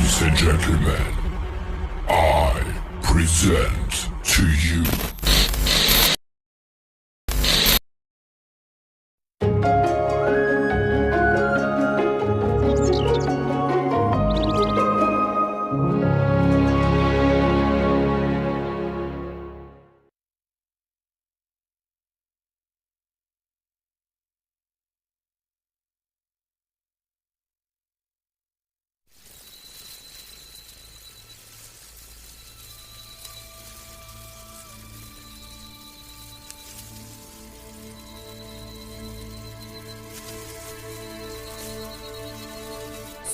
Ladies and gentlemen, I present to you.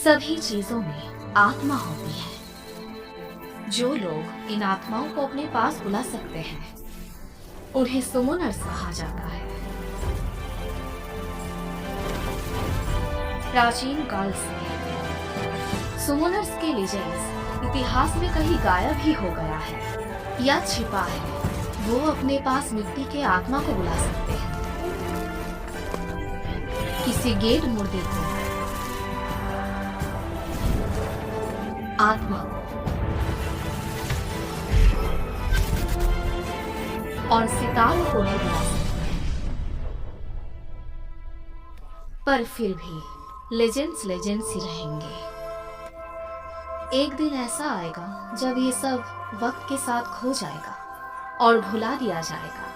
सभी चीजों में आत्मा होती है। जो लोग इन आत्माओं को अपने पास बुला सकते हैं उन्हें सुमनर्स कहा जाता है। प्राचीन काल से सुमनर्स के लीजेंड्स इतिहास में कहीं गायब ही हो गया है या छिपा है। वो अपने पास मिट्टी के आत्मा को बुला सकते हैं। किसी गेट मुर्दे को आत्मा और सितारों को भी बुला सकते हैं। पर फिर भी लेजेंड्स लेजेंड्स ही रहेंगे। एक दिन ऐसा आएगा जब ये सब वक्त के साथ खो जाएगा और भुला दिया जाएगा।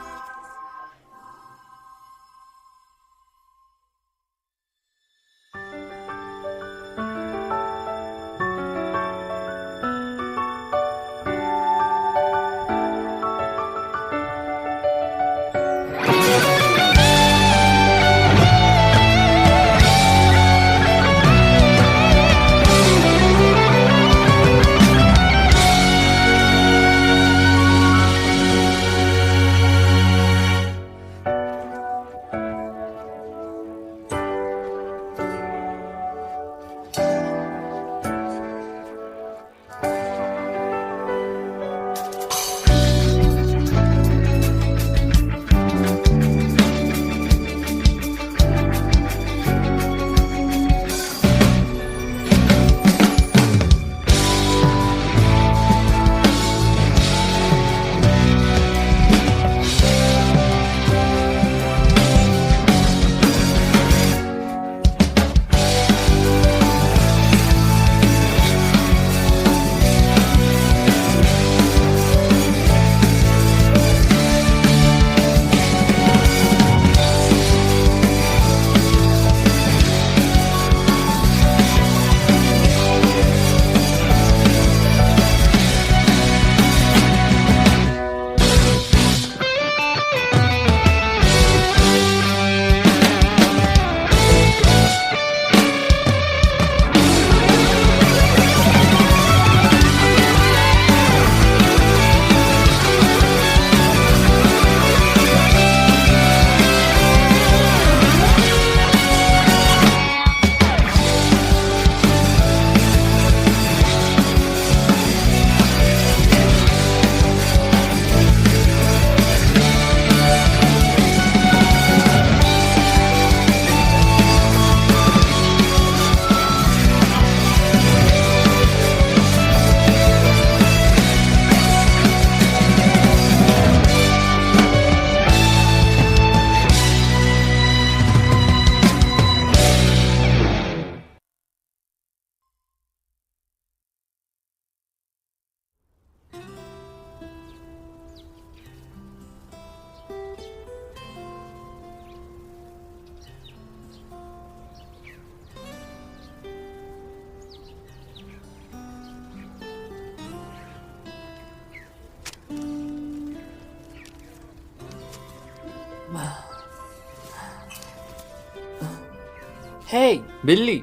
हे बिल्ली,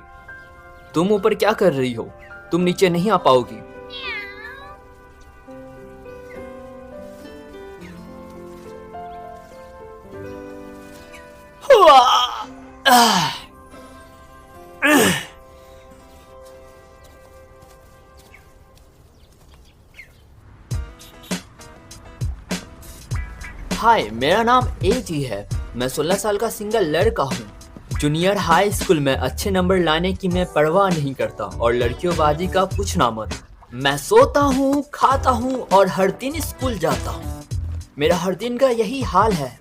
तुम ऊपर क्या कर रही हो? तुम नीचे नहीं आ पाओगी। हाय, मेरा नाम एजी है। मैं 16 साल का सिंगल लड़का हूँ जूनियर हाई स्कूल में अच्छे नंबर लाने की मैं परवाह नहीं करता और लड़कियों बाजी का पूछना मत। मैं सोता हूँ, खाता हूँ और हर दिन स्कूल जाता हूँ। मेरा हर दिन का यही हाल है।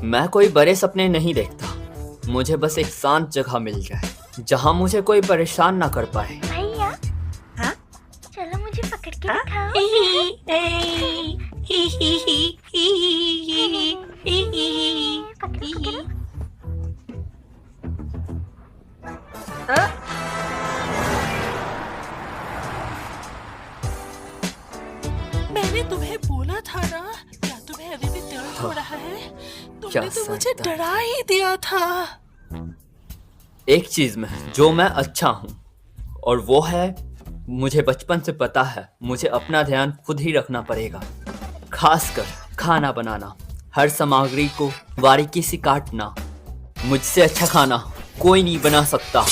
मैं कोई बड़े सपने नहीं देखता। मुझे बस एक शांत जगह मिल जाए जहाँ मुझे कोई परेशान ना कर पाए। भैया, हाँ? चलो मुझे पकड़ के दिखाओ। पकड़ो। मैंने तुम्हें बोला था ना, क्या तुम्हें अभी भी दर्द हो रहा है? तुमने तो मुझे डरा ही दिया था। एक चीज में जो मैं अच्छा हूँ और वो है, मुझे बचपन से पता है मुझे अपना ध्यान खुद ही रखना पड़ेगा। खासकर खाना बनाना, हर सामग्री को बारीकी से काटना। मुझसे अच्छा खाना कोई नहीं बना सकता।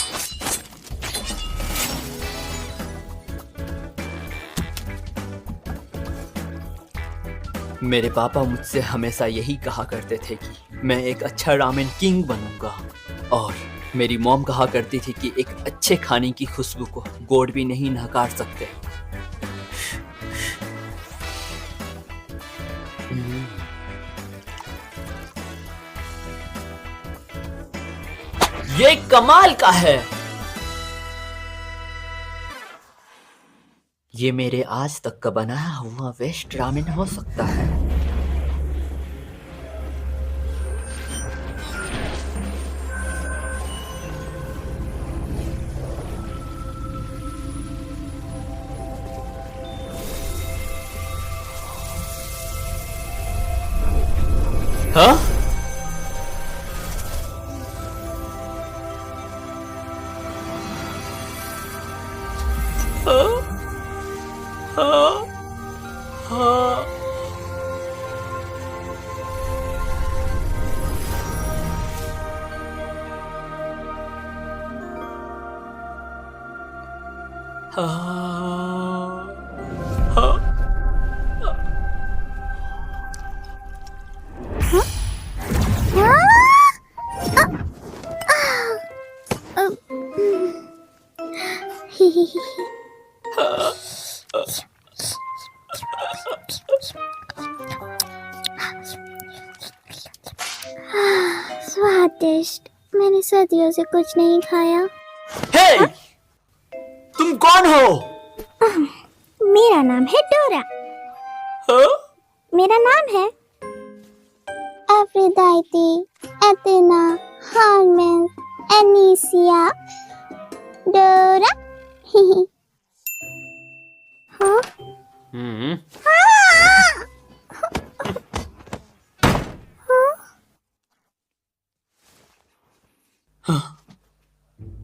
मेरे पापा मुझसे हमेशा यही कहा करते थे कि मैं एक अच्छा रामेन किंग बनूंगा, और मेरी मॉम कहा करती थी कि एक अच्छे खाने की खुशबू को गोड़ भी नहीं नकार सकते। ये कमाल का है। ये मेरे आज तक का बनाया हुआ बेस्ट रामेन हो सकता है। हाँ? स्वादिष्ट। मैंने सदियों से कुछ नहीं खाया। हे! तुम कौन हो? मेरा नाम है डोरा। हाँ? मेरा नाम है अफ्रीदाइटी, एथेना, हार्मेस, एनीसिया, डोरा। हाँ?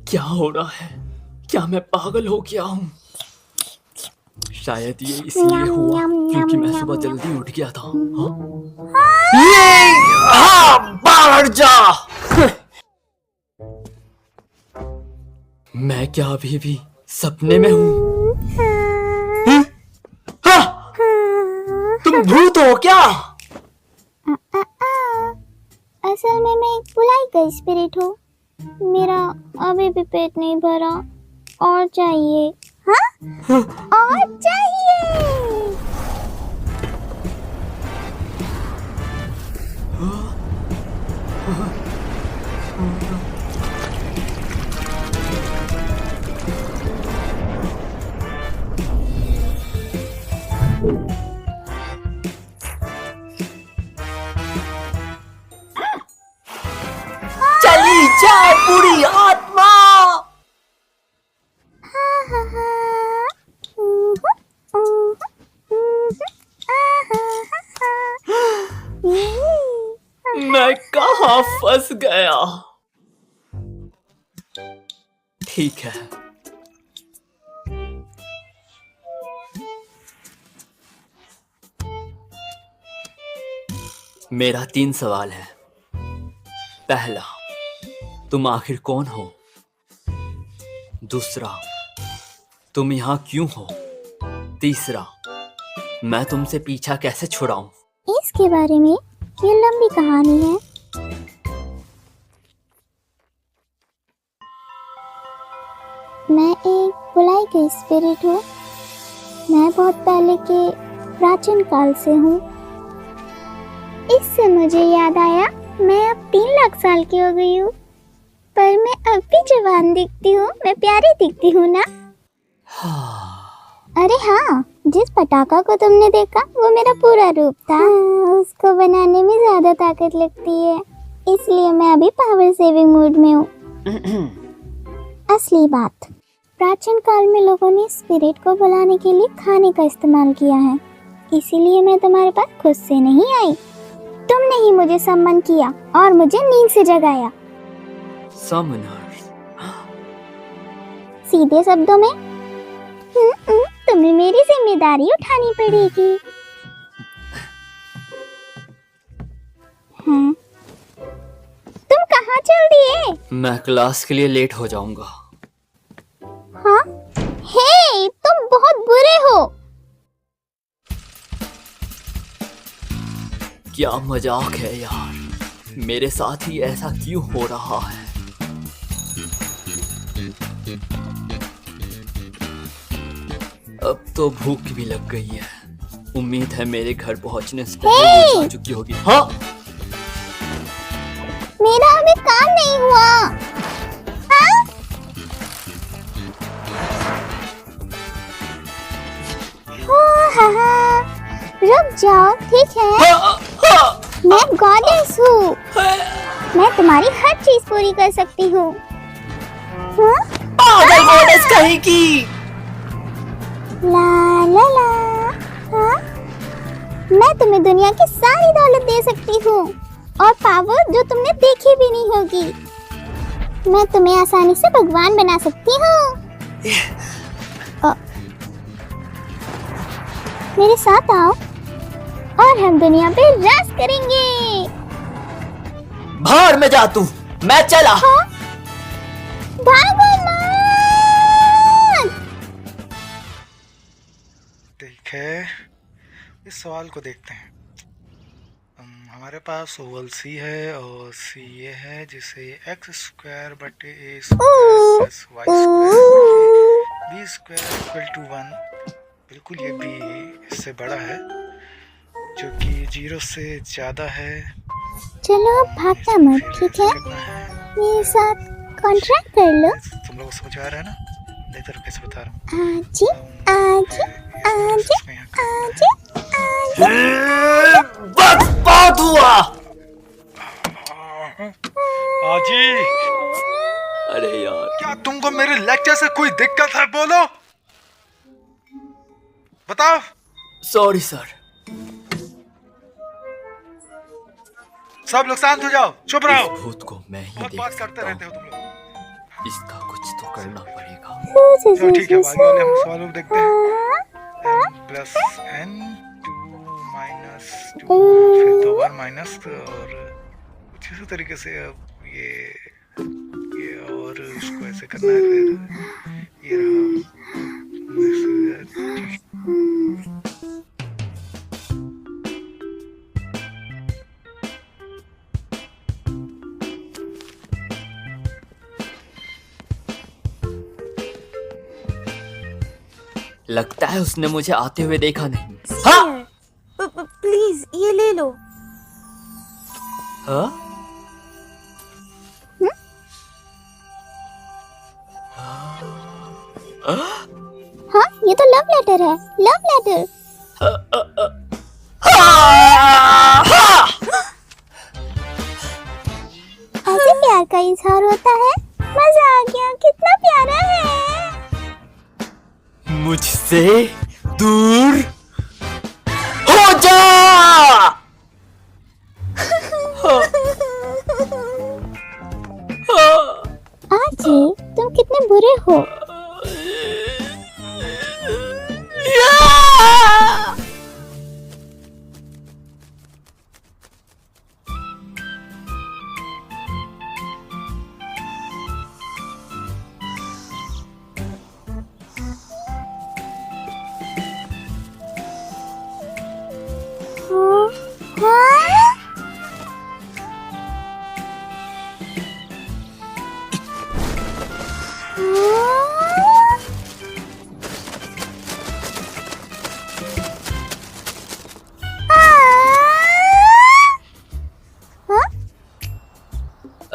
क्या हो रहा है? क्या मैं पागल हो गया हूँ? शायद ये इसलिए हुआ क्योंकि मैं सुबह जल्दी उठ गया था। बाहर जा। मैं क्या अभी भी सपने में हूँ? तुम भूत हो क्या? असल में मैं एक बुलाई का स्पिरिट हूँ। मेरा अभी भी पेट नहीं भरा, और चाहिए। हाँ? और चाहिए। चली जा बुरी आत्मा। मैं कहाँ फंस गया? ठीक है, मेरा 3 सवाल है। पहला, तुम आखिर कौन हो? दूसरा, तुम यहाँ क्यों हो? तीसरा, मैं तुमसे पीछा कैसे छुड़ाऊं? इसके बारे में ये लंबी कहानी है। स्पिरिट हो। मैं बहुत पहले के प्राचीन काल से हूँ। इससे मुझे याद आया, मैं अब 3 लाख साल की हो गई हूँ, पर मैं अब भी जवान दिखती हूँ। मैं प्यारी दिखती हूँ ना? अरे हाँ, जिस पटाखा को तुमने देखा वो मेरा पूरा रूप था। उसको बनाने में ज्यादा ताकत लगती है, इसलिए मैं अभी पावर सेविंग मोड में हूँ। असली बात, प्राचीन काल में लोगों ने स्पिरिट को बुलाने के लिए खाने का इस्तेमाल किया है, इसीलिए मैं तुम्हारे पास खुद से नहीं आई। तुमने ही मुझे सम्मन किया और मुझे नींद से जगाया। Summoners. सीधे शब्दों में तुम्हें मेरी जिम्मेदारी उठानी पड़ेगी। हाँ? तुम कहाँ चल दिए? मैं क्लास के लिए लेट हो जाऊंगा। हाँ? हे, तुम बहुत बुरे हो। क्या मजाक है यार, मेरे साथ ही ऐसा क्यों हो रहा है? अब तो भूख भी लग गई है। उम्मीद है मेरे घर पहुंचने से पहले वो जा चुकी होगी। हाँ, मेरा अभी काम नहीं हुआ। हाँ? हाँ, रुक जाओ, ठीक है? मैं गॉडेस हूँ, मैं तुम्हारी हर चीज पूरी कर सकती हूँ। हाँ? पागल गॉडेस कहीं की। ला ला ला। हाँ? मैं तुम्हें दुनिया की सारी दौलत दे सकती हूँ और पावर जो तुमने देखी भी नहीं होगी। मैं तुम्हें आसानी से भगवान बना सकती हूँ। मेरे साथ आओ और हम दुनिया पे राज करेंगे। बाहर में जा तू, मैं चला। हाँ? भागो मत। ठीक है, इस सवाल को देखते हैं। हमारे पास ओवल सी है और सी ये है, जिसे एक्स स्क्वायर बटे a square plus y square b square equal to 1, बिल्कुल ये बी इससे बड़ा है, जो कि 0 से ज़्यादा है। चलो अब भागना मत, ठीक है? मेरे साथ कॉन्ट्रैक्ट कर लो। तुम लोग को समझ आ रहा है ना? देखते रहो कैसे बता रहा हूँ। आजी आजी आजी आजी आजी। बस बहुत हुआ। आजी, अरे यार, क्या तुमको मेरे लेक्चर से कोई दिक्कत है? बोलो, बताओ। Sorry sir. सब लोग शांत हो जाओ, चुप रहो। इस भूत को मैं ही बहुत देख बात करते सकता रहते हो हूँ। तुम लोग। इसका कुछ तो करना पड़ेगा। चलो ठीक है, आगे वाले हम सवाल को देखते हैं। n प्लस n 2 माइनस 2, फिर 2 बार माइनस, और कुछ इसी तरीके से अब ये और इसको ऐसे करना है, फिर ये रहा। लगता है उसने मुझे आते हुए देखा नहीं। हाँ? प्लीज ये ले लो। हाँ? हाँ, ये तो लव लेटर है, लव लेटर। ऐसे प्यार का इजहार होता है? मजा आ गया, कितना प्यारा है। मुझसे दूर हो जा। आजी, तुम कितने बुरे हो।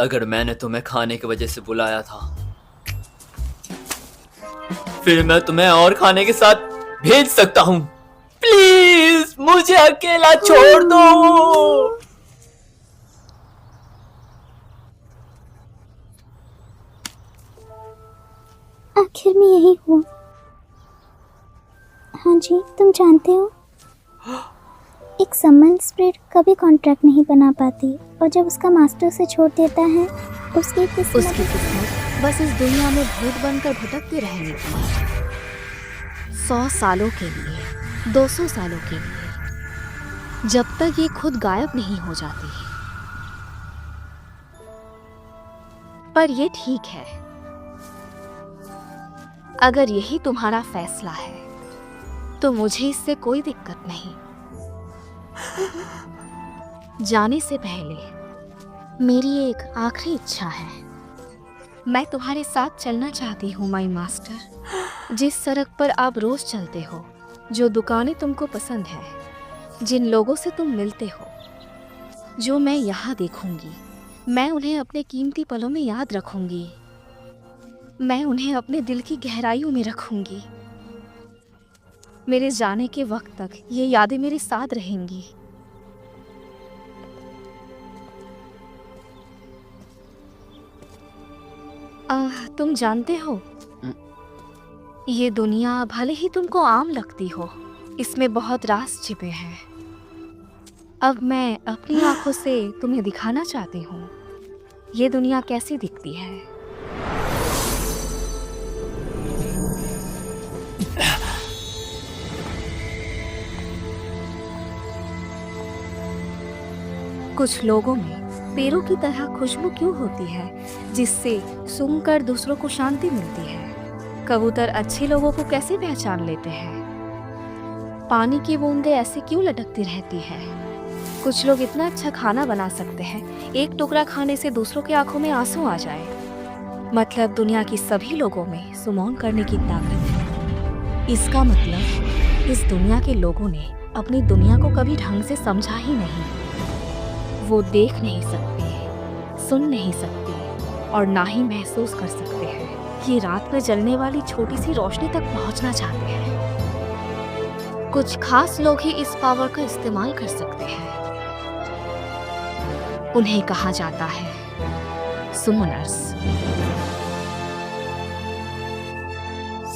अगर मैंने तुम्हें खाने की वजह से बुलाया था, फिर मैं तुम्हें और खाने के साथ भेज सकता हूँ। प्लीज मुझे अकेला छोड़ दो। आखिर में यही हुआ। हाँ जी, तुम जानते हो, एक समन स्प्रिट कभी कॉन्ट्रैक्ट नहीं बना पाती, और जब उसका मास्टर उसे छोड़ देता है, उसकी किस्मत बस इस दुनिया में भूत बनकर भटकती रहेगी 100 सालों के लिए, 200 सालों के लिए, जब तक ये खुद गायब नहीं हो जाती। पर ये ठीक है, अगर यही तुम्हारा फैसला है तो मुझे इससे कोई दिक्कत नहीं। जाने से पहले मेरी एक आखिरी इच्छा है। मैं तुम्हारे साथ चलना चाहती हूँ माई मास्टर। जिस सड़क पर आप रोज चलते हो, जो दुकानें तुमको पसंद है, जिन लोगों से तुम मिलते हो, जो मैं यहाँ देखूंगी, मैं उन्हें अपने कीमती पलों में याद रखूंगी। मैं उन्हें अपने दिल की गहराइयों में रखूंगी। मेरे जाने के वक्त तक ये यादें मेरे साथ रहेंगी। तुम जानते हो, ये दुनिया भले ही तुमको आम लगती हो, इसमें बहुत राज छिपे हैं। अब मैं अपनी आंखों से तुम्हें दिखाना चाहती हूँ ये दुनिया कैसी दिखती है। कुछ लोगों में पेड़ों की तरह खुशबू क्यों होती है, जिससे सूंघकर दूसरों को शांति मिलती है। कबूतर अच्छे लोगों को कैसे पहचान लेते हैं। पानी की बूंदें ऐसे क्यों लटकती रहती है। कुछ लोग इतना अच्छा खाना बना सकते हैं, एक टुकड़ा खाने से दूसरों की आंखों में आंसू आ जाए। मतलब दुनिया की सभी लोगों में सुमौन करने की ताकत है। इसका मतलब इस दुनिया के लोगों ने अपनी दुनिया को कभी ढंग से समझा ही नहीं। वो देख नहीं सकते, सुन नहीं सकते और ना ही महसूस कर सकते हैं। ये रात में जलने वाली छोटी सी रोशनी तक पहुंचना चाहते हैं। कुछ खास लोग ही इस पावर का इस्तेमाल कर सकते हैं। उन्हें कहा जाता है सुमनर्स।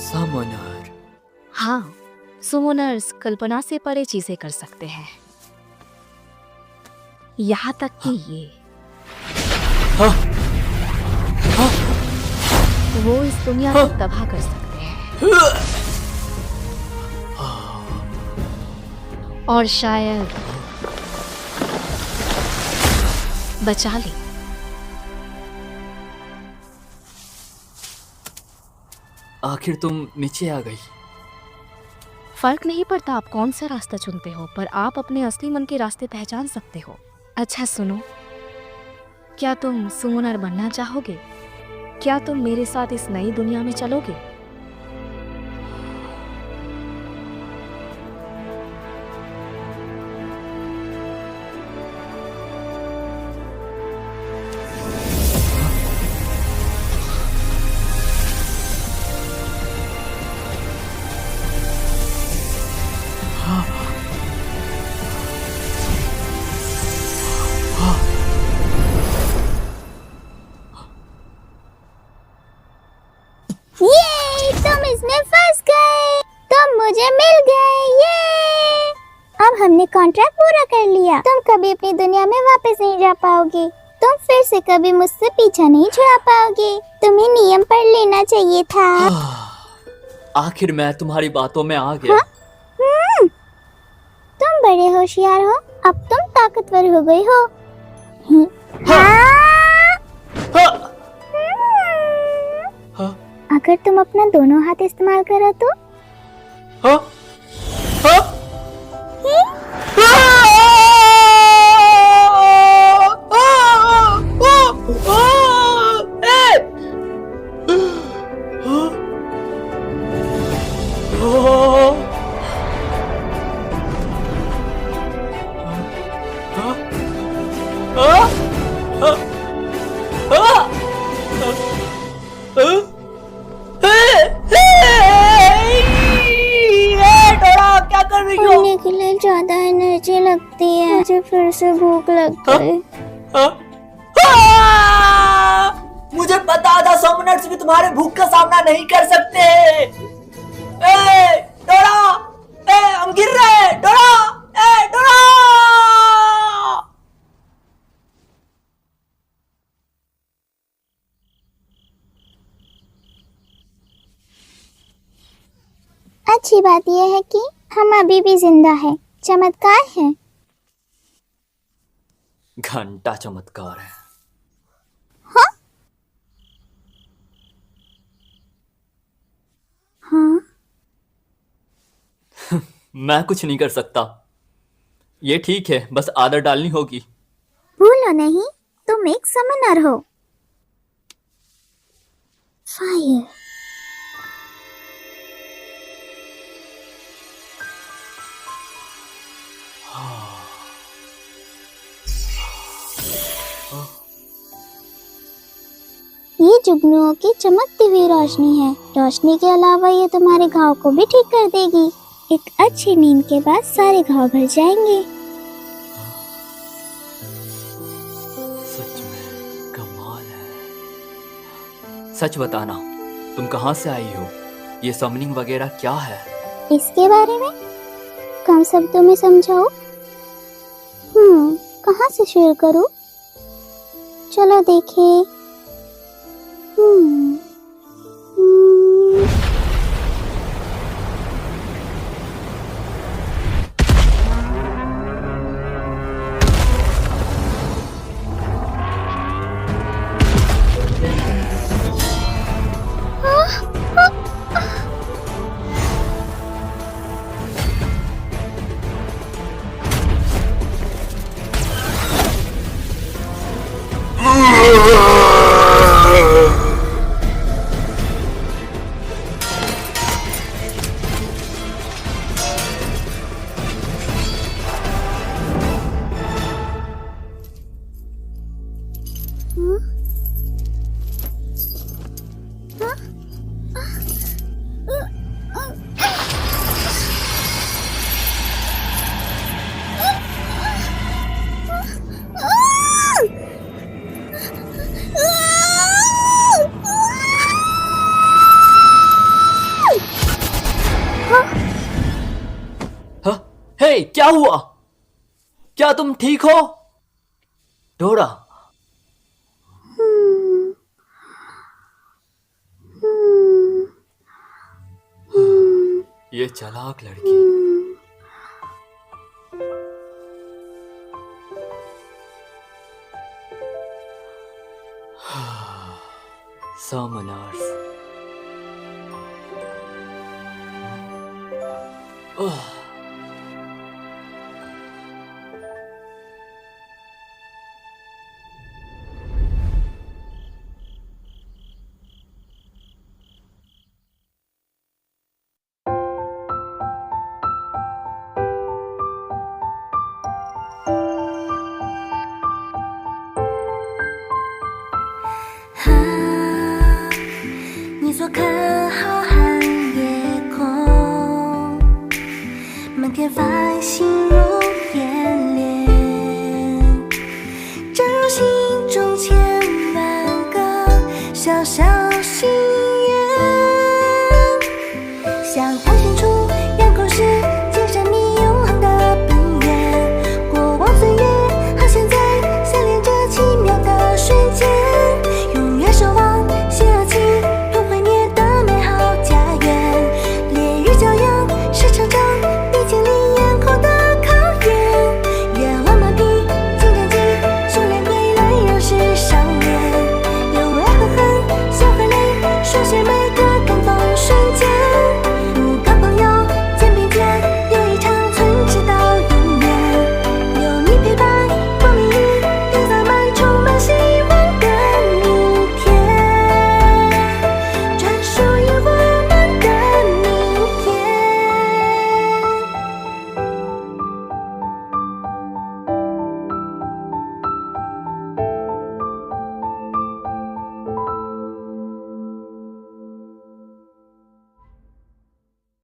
समनर। हाँ, सुमनर्स कल्पना से परे चीजें कर सकते हैं, यहाँ तक कि ये वो इस दुनिया को तबाह कर सकते हैं और शायद बचा ले। आखिर तुम नीचे आ गई। फर्क नहीं पड़ता आप कौन सा रास्ता चुनते हो, पर आप अपने असली मन के रास्ते पहचान सकते हो। अच्छा सुनो, क्या तुम सुमनर बनना चाहोगे? क्या तुम मेरे साथ इस नई दुनिया में चलोगे? ये तुम इसमें फंस गए, तुम मुझे मिल गए। ये अब हमने कॉन्ट्रैक्ट पूरा कर लिया। तुम कभी अपनी दुनिया में वापस नहीं जा पाओगे। तुम फिर से कभी मुझसे पीछा नहीं छुड़ा पाओगे। तुम्हें नियम पढ़ लेना चाहिए था। आखिर मैं तुम्हारी बातों में आ गया। तुम बड़े होशियार हो, अब तुम ताकतवर हो गए हो। अगर तुम अपना दोनों हाथ इस्तेमाल करो तो के लिए ज्यादा एनर्जी लगती है। मुझे फिर से भूख लग गई। मुझे पता था समनर्स भी तुम्हारे भूख का सामना नहीं कर सकते। डोरा, हम गिर रहे हैं। डोरा, डोरा। अच्छी बात यह है कि हम अभी भी जिंदा हैं। चमत्कार है। घंटा चमत्कार है। हाँ? हाँ? मैं कुछ नहीं कर सकता। ये ठीक है, बस आदत डालनी होगी। भूलो नहीं, तुम एक समनर हो। फायर। ये जुगनुओं की चमकती हुई रोशनी है। रोशनी के अलावा ये तुम्हारे घाव को भी ठीक कर देगी। एक अच्छी नींद के बाद सारे घाव भर जाएंगे। सच में कमाल है। सच बताना, तुम कहाँ से आई हो? ये समनिंग वगैरह क्या है? इसके बारे में कम शब्दों में समझाओ। कहाँ से शेयर करूं? चलो देखें। हे, क्या हुआ? क्या तुम ठीक हो? डोरा। ये चालाक लड़की। Summoners.